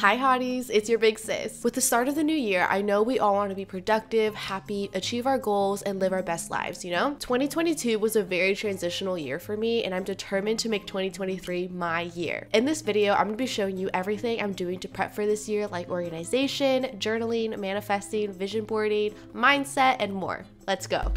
Hi hotties, it's your big sis. With the start of the new year, I know we all want to be productive, happy, achieve our goals, and live our best lives, you know? 2022 was a very transitional year for me, and I'm determined to make 2023 my year. In this video, I'm going to be showing you everything I'm doing to prep for this year, like organization, journaling, manifesting, vision boarding, mindset, and more. Let's go.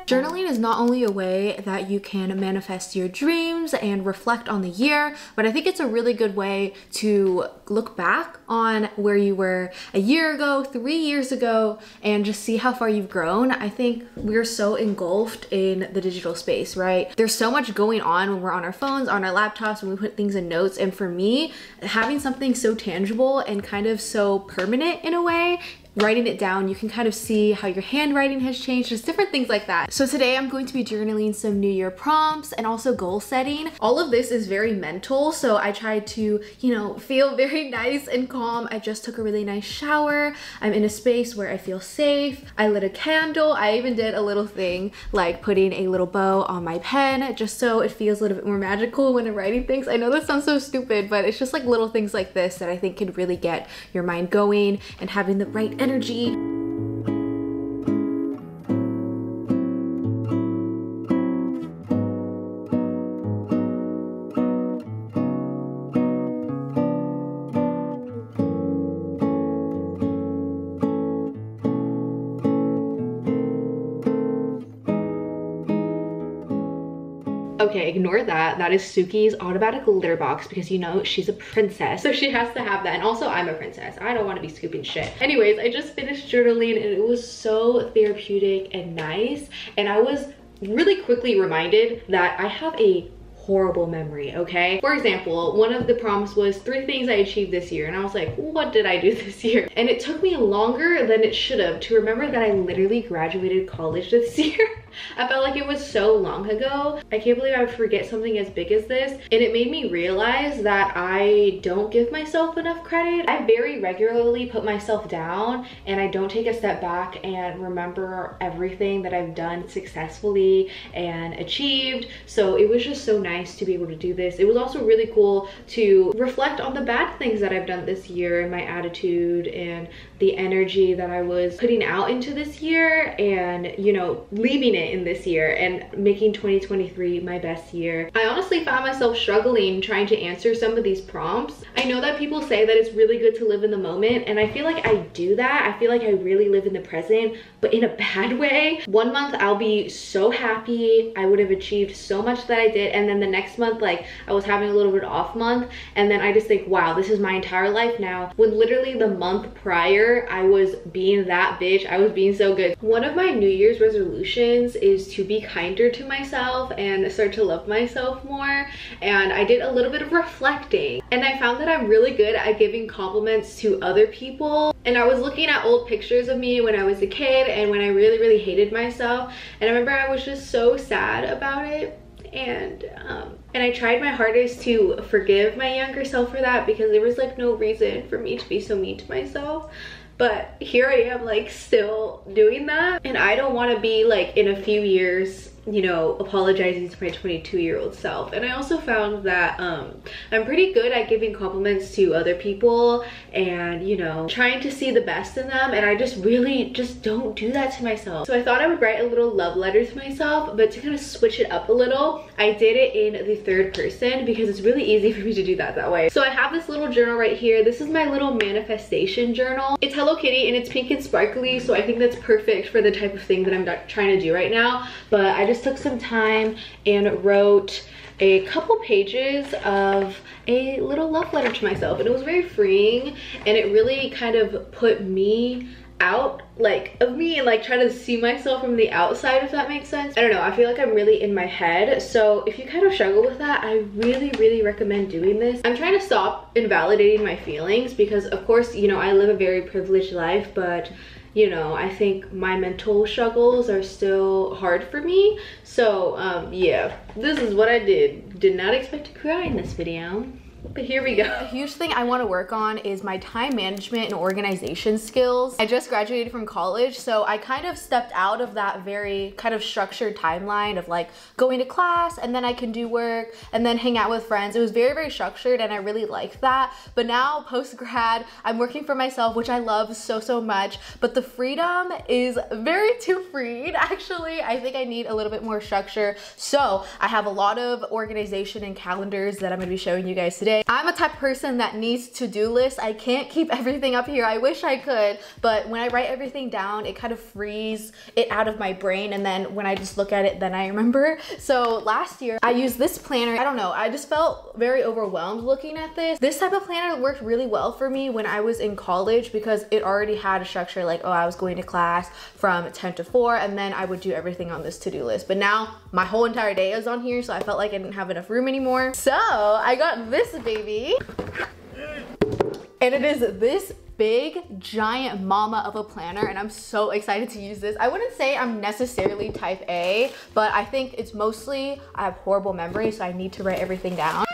Journaling is not only a way that you can manifest your dreams and reflect on the year, but I think it's a really good way to look back on where you were a year ago, 3 years ago, and just see how far you've grown. I think we're so engulfed in the digital space, right? There's so much going on when we're on our phones, on our laptops, when we put things in notes. And for me, having something so tangible and kind of so permanent in a way, writing it down, you can kind of see how your handwriting has changed, just different things like that. So today I'm going to be journaling some new year prompts and also goal setting. All of this is very mental, so I tried to, feel very nice and calm. I just took a really nice shower. I'm in a space where I feel safe. I lit a candle. I even did a little thing like putting a little bow on my pen just so it feels a little bit more magical when I'm writing things. I know that sounds so stupid, but it's just like little things like this that I think can really get your mind going and having the right energy. Okay, ignore that. That is Suki's automatic litter box because she's a princess, so she has to have that. And also I'm a princess. I don't want to be scooping shit. Anyways, I just finished journaling and it was so therapeutic and nice. And I was really quickly reminded that I have a horrible memory, okay? For example, one of the prompts was 3 things I achieved this year, and I was like, what did I do this year? And it took me longer than it should have to remember that I literally graduated college this year. I felt like it was so long ago. I can't believe I would forget something as big as this. And it made me realize that I don't give myself enough credit. I very regularly put myself down and I don't take a step back and remember everything that I've done successfully and achieved. So it was just so nice to be able to do this. It was also really cool to reflect on the bad things that I've done this year and my attitude and the energy that I was putting out into this year and, leaving it in this year and making 2023 my best year. I honestly found myself struggling trying to answer some of these prompts. I know that people say that it's really good to live in the moment, and I feel like I do that. I feel like I really live in the present, but in a bad way. One month I'll be so happy, I would have achieved so much that I did, and then the next month, like, I was having a little bit off month, and then I just think, wow, this is my entire life now, when literally the month prior I was being that bitch. I was being so good. One of my New Year's resolutions is to be kinder to myself and start to love myself more, and I did a little bit of reflecting and I found that I'm really good at giving compliments to other people. And I was looking at old pictures of me when I was a kid and when I really hated myself, and I remember I was just so sad about it, and I tried my hardest to forgive my younger self for that because there was like no reason for me to be so mean to myself. But here I am, like, still doing that. And I don't want to be like in a few years, apologizing to my 22-year-old self. And I also found that I'm pretty good at giving compliments to other people and, trying to see the best in them. And I just don't do that to myself. So I thought I would write a little love letter to myself, but to kind of switch it up a little, I did it in the 3rd person because it's really easy for me to do that way. So I have this little journal right here. This is my little manifestation journal. It's Hello Kitty and it's pink and sparkly, so I think that's perfect for the type of thing that I'm trying to do right now. But I just took some time and wrote a couple pages of a little love letter to myself, and it was very freeing, and it really kind of put me out of me and like try to see myself from the outside, if that makes sense. I don't know, I feel like I'm really in my head, so if you kind of struggle with that, I really recommend doing this. I'm trying to stop invalidating my feelings because of course, I live a very privileged life, but I think my mental struggles are still hard for me. So yeah, this is what I did. Did not expect to cry in this video. But here we go. A huge thing I want to work on is my time management and organization skills. I just graduated from college, so I kind of stepped out of that very kind of structured timeline of like going to class and then I can do work and then hang out with friends. It was very, very structured and I really liked that. But now post-grad, I'm working for myself, which I love so, so much. But the freedom is very too freed, actually. I think I need a little bit more structure. So I have a lot of organization and calendars that I'm going to be showing you guys today. I'm a type of person that needs to-do lists. I can't keep everything up here. I wish I could, but when I write everything down, it kind of frees it out of my brain, and then when I just look at it, then I remember. So last year, I used this planner. I don't know, I just felt very overwhelmed looking at this. This type of planner worked really well for me when I was in college because it already had a structure like, oh, I was going to class from 10 to 4, and then I would do everything on this to-do list. But now my whole entire day is on here, so I felt like I didn't have enough room anymore. So I got this baby, and it is this big giant mama of a planner, and I'm so excited to use this. I wouldn't say I'm necessarily type A, but I think it's mostly I have horrible memory, so I need to write everything down.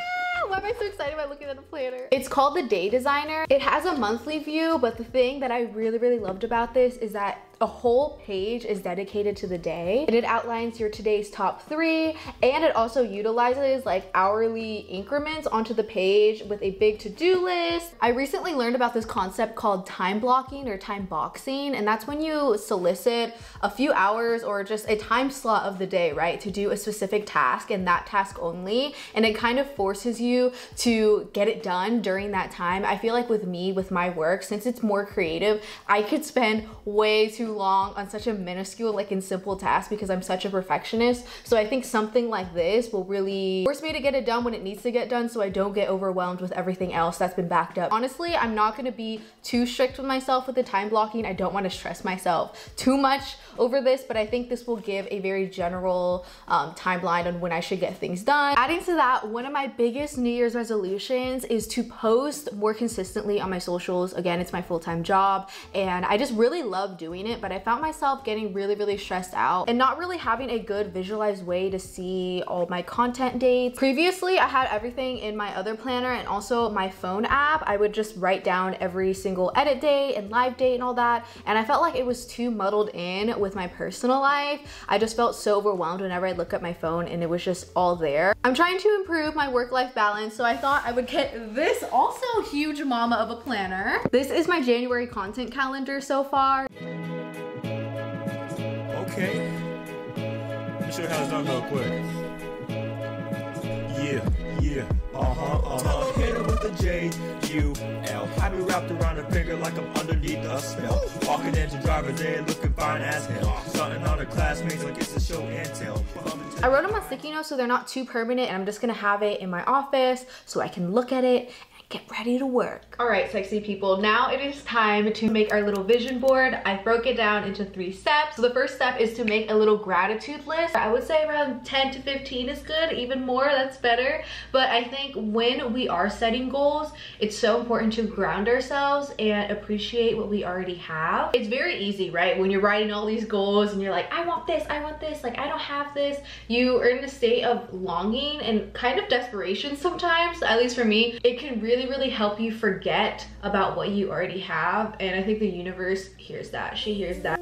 Why am I so excited about looking at a planner? It's called the Day Designer. It has a monthly view, but the thing that I really, really loved about this is that a whole page is dedicated to the day, and it outlines your today's top 3, and it also utilizes like hourly increments onto the page with a big to-do list. I recently learned about this concept called time blocking or time boxing, and that's when you solicit a few hours or just a time slot of the day, right, to do a specific task and that task only, and it kind of forces you to get it done during that time. I feel like with me, with my work, since it's more creative, I could spend way too long on such a minuscule, like in simple tasks, because I'm such a perfectionist. So I think something like this will really force me to get it done when it needs to get done, so I don't get overwhelmed with everything else that's been backed up. Honestly, I'm not going to be too strict with myself with the time blocking. I don't want to stress myself too much over this, but I think this will give a very general timeline on when I should get things done. Adding to that, one of my biggest New Year's resolutions is to post more consistently on my socials. Again, it's my full-time job, and I just really love doing it, but I found myself getting really, really stressed out and not really having a good visualized way to see all my content dates. Previously, I had everything in my other planner and also my phone app. I would just write down every single edit date and live date and all that, and I felt like it was too muddled in with my personal life. I just felt so overwhelmed whenever I look at my phone and it was just all there. I'm trying to improve my work-life balance, so I thought I would get this also huge mama of a planner. This is my January content calendar so far. Okay. Let me show you how it's done real quick. Yeah. Hit it with the J-U-L. I be wrapped around a finger like I'm underneath a spell. Walking into driver's ed looking fine as hell. Starting on the classmates like it's a show and tell. I wrote them on sticky notes so they're not too permanent, and I'm just gonna have it in my office so I can look at it get ready to work. All right, sexy people, now it is time to make our little vision board. I broke it down into 3 steps. So the first step is to make a little gratitude list. I would say around 10 to 15 is good, even more, that's better. But I think when we are setting goals, it's so important to ground ourselves and appreciate what we already have. It's very easy, right? When you're writing all these goals and you're like, I want this, like I don't have this. You are in a state of longing and kind of desperation sometimes, at least for me. It can really help you forget about what you already have, and I think the universe hears that. She hears that.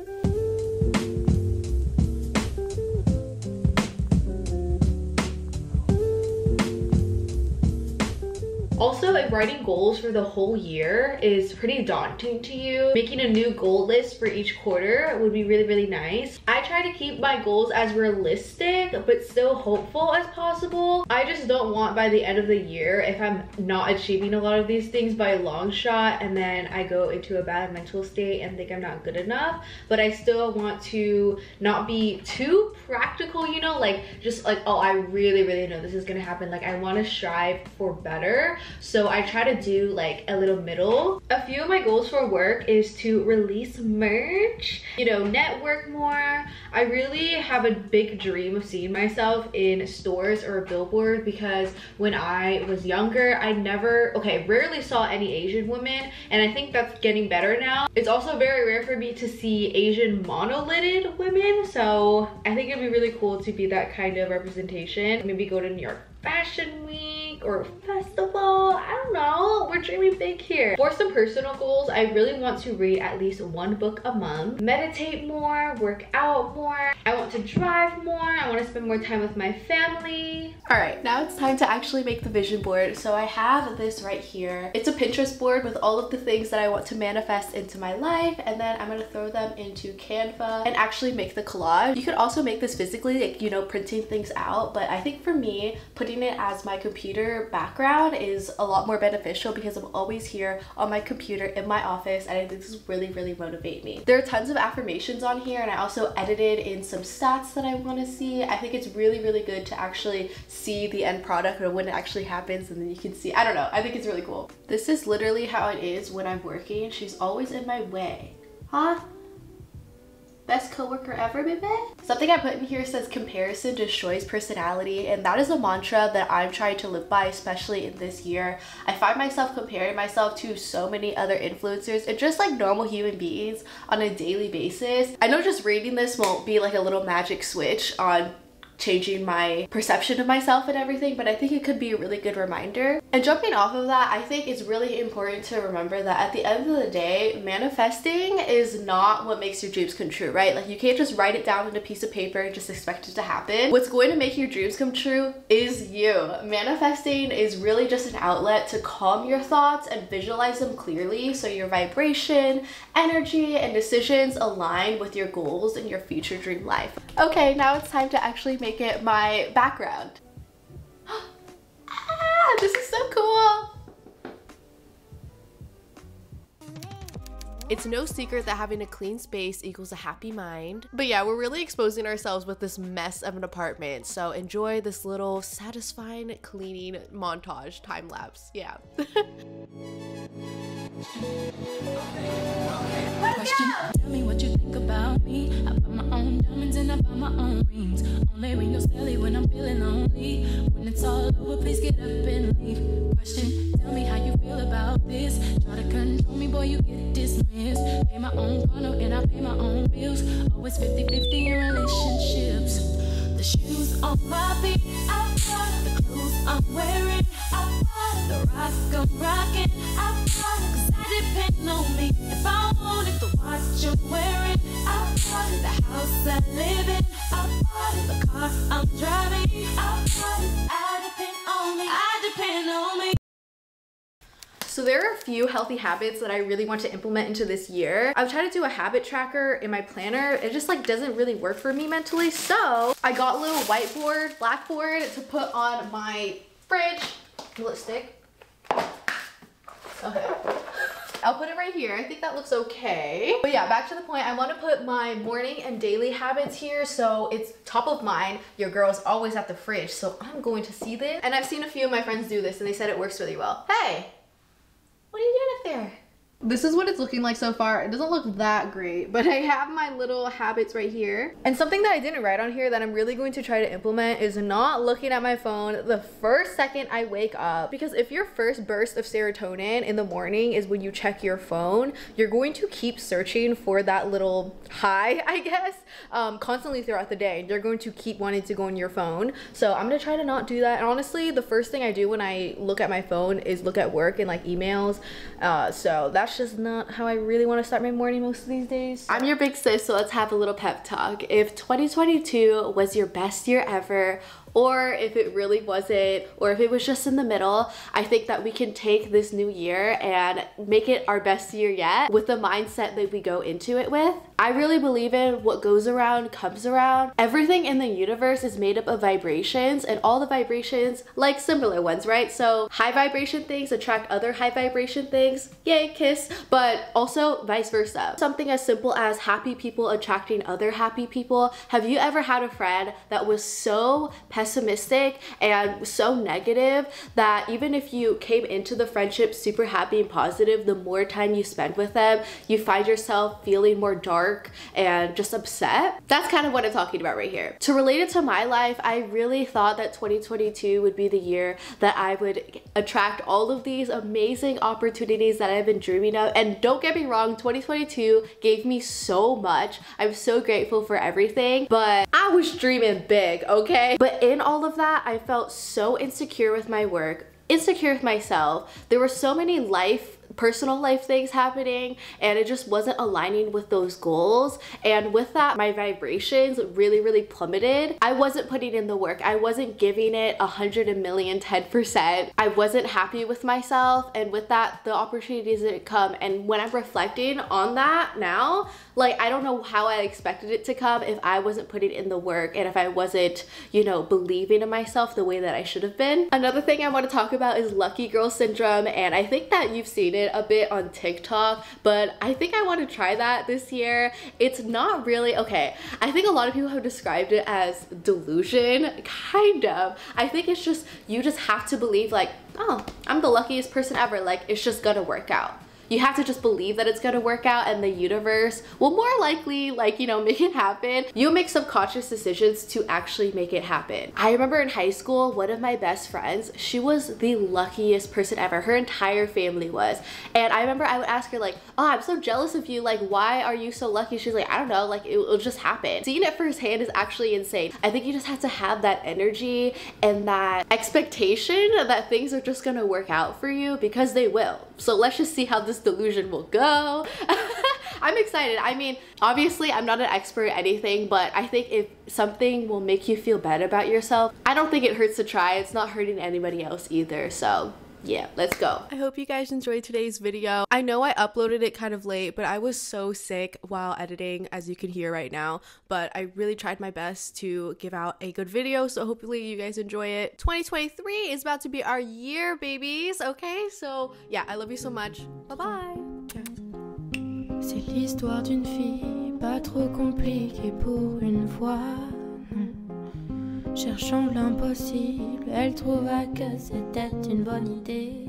Also, if writing goals for the whole year is pretty daunting to you, making a new goal list for each quarter would be really nice. I try to keep my goals as realistic but still hopeful as possible. I just don't want by the end of the year, if I'm not achieving a lot of these things by a long shot, and then I go into a bad mental state and think I'm not good enough. But I still want to not be too practical, you know, like just like, oh, I really know this is gonna happen. Like I want to strive for better. So I try to do like a little middle. A few of my goals for work is to release merch, you know, network more. I really have a big dream of seeing myself in stores or a billboard, because when I was younger, I rarely saw any Asian women, and I think that's getting better now. It's also very rare for me to see Asian monolithed women, so I think it'd be really cool to be that kind of representation. Maybe go to New York Fashion Week week or festival. I don't know, we're dreaming big here. For some personal goals, I really want to read at least one book a month, meditate more, work out more. I want to drive more. I want to spend more time with my family. All right, now it's time to actually make the vision board. So I have this right here. It's a Pinterest board with all of the things that I want to manifest into my life, and then I'm gonna throw them into Canva and actually make the collage. You could also make this physically, like, you know, printing things out, but I think for me, putting it as my computer background is a lot more beneficial because I'm always here on my computer in my office, and I think this is really motivate me. There are tons of affirmations on here, and I also edited in some stats that I want to see. I think it's really good to actually see the end product or when it actually happens, and then you can see, I don't know, I think it's really cool. This is literally how it is when I'm working. She's always in my way. Huh? Best coworker ever, baby? Something I put in here says comparison destroys personality, and that is a mantra that I'm trying to live by, especially in this year. I find myself comparing myself to so many other influencers and just like normal human beings on a daily basis. I know just reading this won't be like a little magic switch on changing my perception of myself and everything, but I think it could be a really good reminder. And jumping off of that, I think it's really important to remember that at the end of the day, manifesting is not what makes your dreams come true, right? Like, you can't just write it down on a piece of paper and just expect it to happen. What's going to make your dreams come true is you. Manifesting is really just an outlet to calm your thoughts and visualize them clearly so your vibration, energy, and decisions align with your goals and your future dream life. Okay, now it's time to actually make it my background. Ah, this is so cool. It's no secret that having a clean space equals a happy mind. But yeah, we're really exposing ourselves with this mess of an apartment. So enjoy this little satisfying cleaning montage time lapse. Yeah. Question. Tell me what you think about me. I buy my own diamonds and I buy my own rings. Only ring your celly when I'm feeling lonely. When it's all over, please get up and leave. Question. Tell me how you feel about this. Try to control me, boy, you get dismissed. Pay my own condo and I pay my own bills. Always 50-50 in relationships. The shoes on my feet, I bought the clothes I'm wearing. I bought the rock I'm rocking. I bought 'cause I depend on me. If I wanted the watch I'm wearing, I bought the house I live in. I bought the car I'm driving. I bought it. I depend on me. I depend on me. So there are a few healthy habits that I really want to implement into this year. I've tried to do a habit tracker in my planner. It just like doesn't really work for me mentally. So I got a little whiteboard, blackboard to put on my fridge. Will it stick? Okay. I'll put it right here. I think that looks okay. But yeah, back to the point. I want to put my morning and daily habits here so it's top of mind. Your girl's always at the fridge, so I'm going to see this. And I've seen a few of my friends do this and they said it works really well. Hey! What are you doing up there? This is what it's looking like so far. It doesn't look that great, but I have my little habits right here. And something that I didn't write on here that I'm really going to try to implement is not looking at my phone the first second I wake up. Because if your first burst of serotonin in the morning is when you check your phone, you're going to keep searching for that little high, I guess, constantly throughout the day. You're going to keep wanting to go on your phone. So I'm gonna try to not do that. And honestly, the first thing I do when I look at my phone is look at work and like emails. So that's just not how I really want to start my morning most of these days. So. I'm your big sis, so let's have a little pep talk. If 2022 was your best year ever, or if it really wasn't, or if it was just in the middle, I think that we can take this new year and make it our best year yet with the mindset that we go into it with. I really believe in what goes around comes around. Everything in the universe is made up of vibrations, and all the vibrations like similar ones, right? So high vibration things attract other high vibration things. Yay, kiss. But also vice versa. Something as simple as happy people attracting other happy people. Have you ever had a friend that was so pessimistic and so negative that even if you came into the friendship super happy and positive, the more time you spend with them, you find yourself feeling more dark and just upset? That's kind of what I'm talking about right here. To relate it to my life, I really thought that 2022 would be the year that I would attract all of these amazing opportunities that I've been dreaming of. And don't get me wrong, 2022 gave me so much. I'm so grateful for everything, but I I was dreaming big, okay? But in all of that, I felt so insecure with my work, insecure with myself. There were so many personal life things happening, and it just wasn't aligning with those goals. And with that, my vibrations really plummeted. I wasn't putting in the work. I wasn't giving it 10%. I wasn't happy with myself, and with that, the opportunities didn't come. And when I'm reflecting on that now, like, I don't know how I expected it to come if I wasn't putting in the work and if I wasn't, you know, believing in myself the way that I should have been. Another thing I want to talk about is lucky girl syndrome, and I think that you've seen it a bit on TikTok, but I think I want to try that this year. It's not really, okay, I think a lot of people have described it as delusion, kind of. I think it's just, you just have to believe like, oh, I'm the luckiest person ever, like it's just gonna work out. You have to just believe that it's gonna work out, and the universe will more likely, like, you know, make it happen. You'll make subconscious decisions to actually make it happen. I remember in high school, one of my best friends, she was the luckiest person ever. Her entire family was. And I remember I would ask her like, oh, I'm so jealous of you. Like, why are you so lucky? She's like, I don't know, like it'll just happen. Seeing it firsthand is actually insane. I think you just have to have that energy and that expectation that things are just gonna work out for you, because they will. So let's just see how this delusion will go. I'm excited. I mean, obviously I'm not an expert at anything, but I think if something will make you feel better about yourself, I don't think it hurts to try. It's not hurting anybody else either. So yeah, let's go. I hope you guys enjoyed today's video. I know I uploaded it kind of late, but I was so sick while editing, as you can hear right now, but I really tried my best to give out a good video, so hopefully you guys enjoy it. 2023 is about to be our year, babies, okay? So yeah, I love you so much. Bye-bye. C'est l'histoire d'une fille pas trop compliquée pour une fois, non. Cherchant l'impossible, elle trouva que c'était une bonne idée.